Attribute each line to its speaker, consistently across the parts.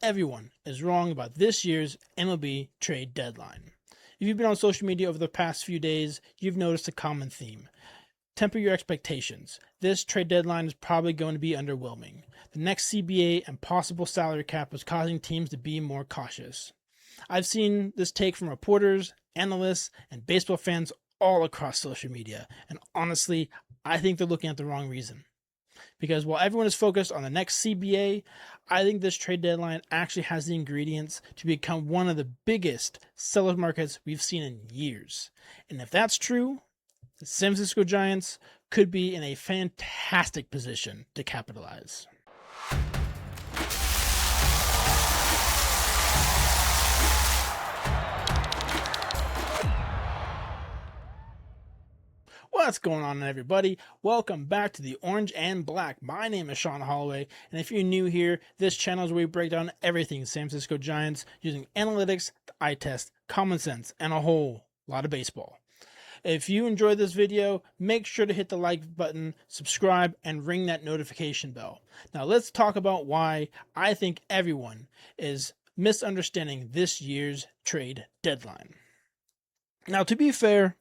Speaker 1: everyone is wrong about this year's MLB Trade Deadline. If you've been on social media over the past few days, you've noticed a common theme. Temper your expectations. This trade deadline is probably going to be underwhelming. The next CBA and possible salary cap is causing teams to be more cautious. I've seen this take from reporters, analysts, and baseball fans all across social media, and honestly, I think they're looking at the wrong reason. Because while everyone is focused on the next CBA, I think this trade deadline actually has the ingredients to become one of the biggest seller's markets we've seen in years. And if that's true, the San Francisco Giants could be in a fantastic position to capitalize. What's going on, everybody? Welcome back to the Orange and Black. My name is Sean Holloway, and if you're new here, this channel is where we break down everything San Francisco Giants using analytics, the eye test, common sense, and a whole lot of baseball. If you enjoyed this video, make sure to hit the like button, subscribe, and ring that notification bell. Now let's talk about why I think everyone is misunderstanding this year's trade deadline. Now, to be fair,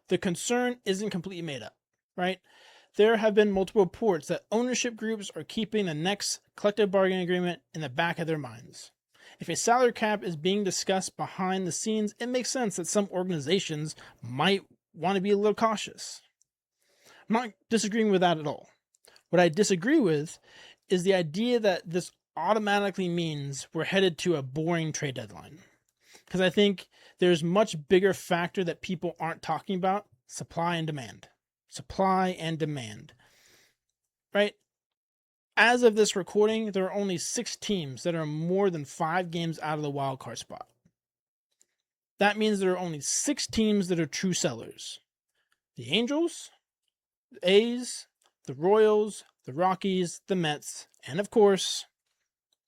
Speaker 1: the concern isn't completely made up, right? There have been multiple reports that ownership groups are keeping the next collective bargaining agreement in the back of their minds. If a salary cap is being discussed behind the scenes, it makes sense that some organizations might want to be a little cautious. I'm not disagreeing with that at all. What I disagree with is the idea that this automatically means we're headed to a boring trade deadline. Because I think there's much bigger factor that people aren't talking about: supply and demand. Supply and demand. Right? As of this recording, there are only 6 teams that are more than 5 games out of the wild card spot. That means there are only 6 teams that are true sellers: the Angels, the A's, the Royals, the Rockies, the Mets, and of course,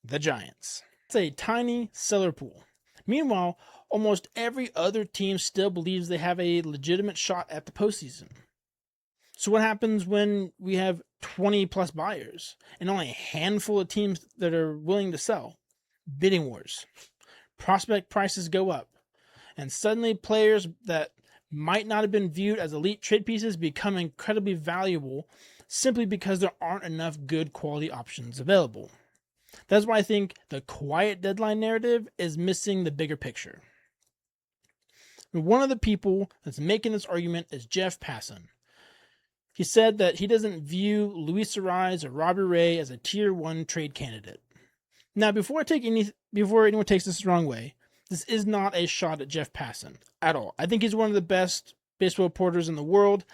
Speaker 1: the Giants. It's a tiny seller pool. Meanwhile, almost every other team still believes they have a legitimate shot at the postseason. So what happens when we have 20 plus buyers and only a handful of teams that are willing to sell? Bidding wars. Prospect prices go up. And suddenly players that might not have been viewed as elite trade pieces become incredibly valuable simply because there aren't enough good quality options available. That's why I think the quiet deadline narrative is missing the bigger picture. One of the people that's making this argument is Jeff Passan. He said that he doesn't view Luis Arraez or Robbie Arraez as a tier 1 trade candidate. Now, before anyone takes this the wrong way, this is not a shot at Jeff Passan at all. I think he's one of the best baseball reporters in the world.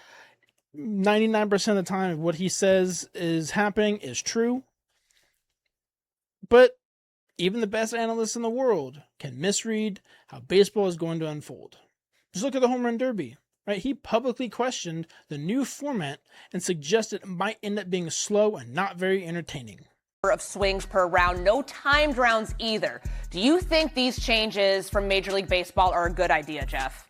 Speaker 1: 99% of the time, what he says is happening is true. But even the best analysts in the world can misread how baseball is going to unfold. Just look at the home run derby, right? He publicly questioned the new format and suggested it might end up being slow and not very entertaining.
Speaker 2: Of swings per round, no timed rounds either. Do you think these changes from Major League Baseball are a good idea, Jeff?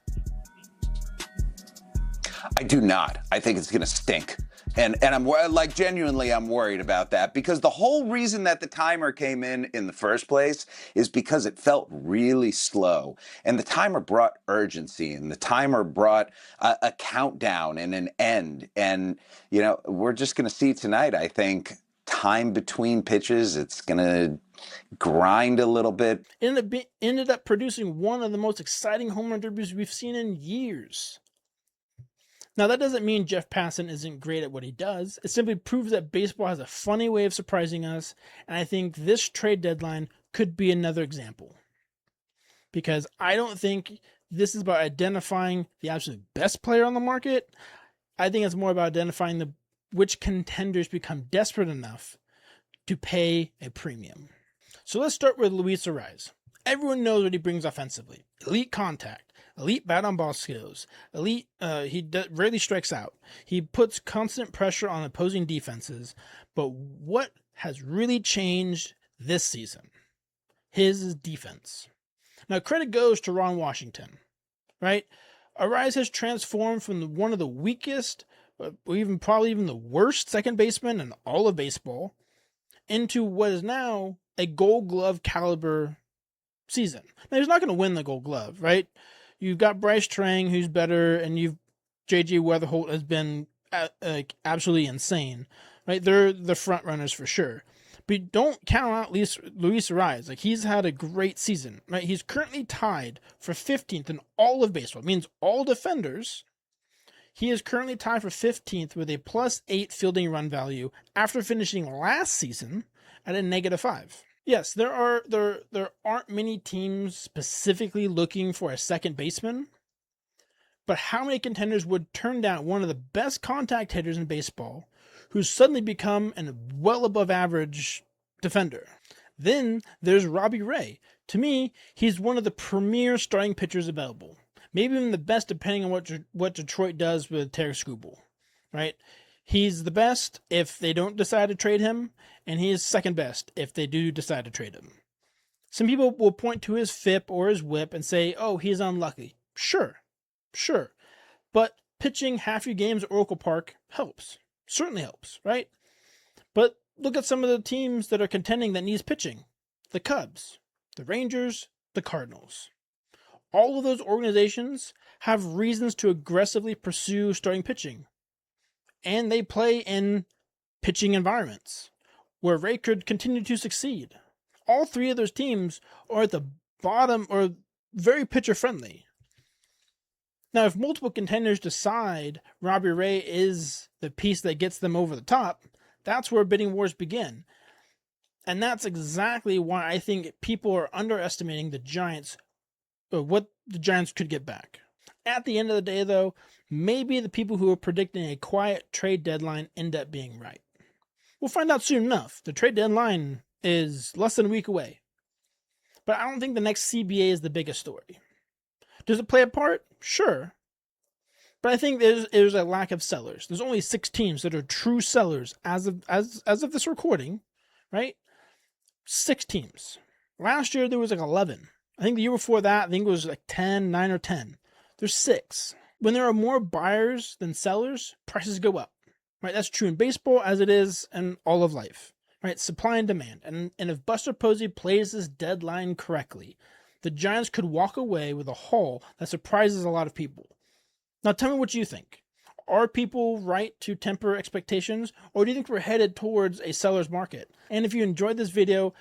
Speaker 3: I do not. I think it's going to stink. And I'm like, genuinely, I'm worried about that, because the whole reason that the timer came in the first place is because it felt really slow. And the timer brought urgency, and the timer brought a countdown and an end. And, you know, we're just going to see tonight, I think, time between pitches. It's going to grind a little bit.
Speaker 1: Ended up producing one of the most exciting home run derbies we've seen in years. Now, that doesn't mean Jeff Passan isn't great at what he does. It simply proves that baseball has a funny way of surprising us, and I think this trade deadline could be another example. Because I don't think this is about identifying the absolute best player on the market. I think it's more about identifying which contenders become desperate enough to pay a premium. So let's start with Luis Arraez. Everyone knows what he brings offensively: elite contact, elite bat on ball skills, elite. He rarely strikes out. He puts constant pressure on opposing defenses. But what has really changed this season? His defense. Now, credit goes to Ron Washington, right? Arraez has transformed from one of the weakest, probably even the worst second baseman in all of baseball, into what is now a Gold Glove caliber season. Now, he's not going to win the Gold Glove, right? You've got Bryce Trang, who's better, and you've J.J. Weatherholt has been absolutely insane, right? They're the front runners for sure. But don't count out Luis Arraez. Like, he's had a great season, right? He's currently tied for 15th in all of baseball. It means all defenders. He is currently tied for 15th with a +8 fielding run value after finishing last season at a -5. Yes, there aren't many teams specifically looking for a second baseman, but how many contenders would turn down one of the best contact hitters in baseball who's suddenly become a well above average defender? Then there's Robbie Ray. To me, he's one of the premier starting pitchers available. Maybe even the best, depending on what Detroit does with Terry Skubal, right? He's the best if they don't decide to trade him, and he is second best if they do decide to trade him. Some people will point to his FIP or his WHIP and say, oh, he's unlucky. Sure. But pitching half your games at Oracle Park helps. Certainly helps, right? But look at some of the teams that are contending that needs pitching. The Cubs, the Rangers, the Cardinals. All of those organizations have reasons to aggressively pursue starting pitching. And they play in pitching environments where Ray could continue to succeed. All three of those teams are at the bottom or very pitcher friendly. Now, if multiple contenders decide Robbie Ray is the piece that gets them over the top, that's where bidding wars begin. And that's exactly why I think people are underestimating the Giants, or what the Giants could get back. At the end of the day, though, maybe the people who are predicting a quiet trade deadline end up being right. We'll find out soon enough. The trade deadline is less than a week away. But I don't think the next CBA is the biggest story. Does it play a part? Sure. But I think there's a lack of sellers. There's only 6 teams that are true sellers as of this recording, right? 6 teams. Last year there was like 11. I think the year before that, I think it was like 9 or 10. There's 6. When there are more buyers than sellers, prices go up. Right? That's true in baseball as it is in all of life. Right? Supply and demand. And if Buster Posey plays this deadline correctly, the Giants could walk away with a haul that surprises a lot of people. Now tell me what you think. Are people right to temper expectations, or do you think we're headed towards a seller's market? And if you enjoyed this video,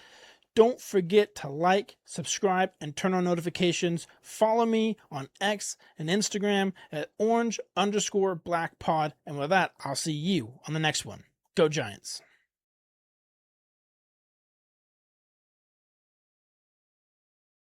Speaker 1: don't forget to like, subscribe, and turn on notifications. Follow me on X and Instagram at orange_blackpod. And with that, I'll see you on the next one. Go Giants.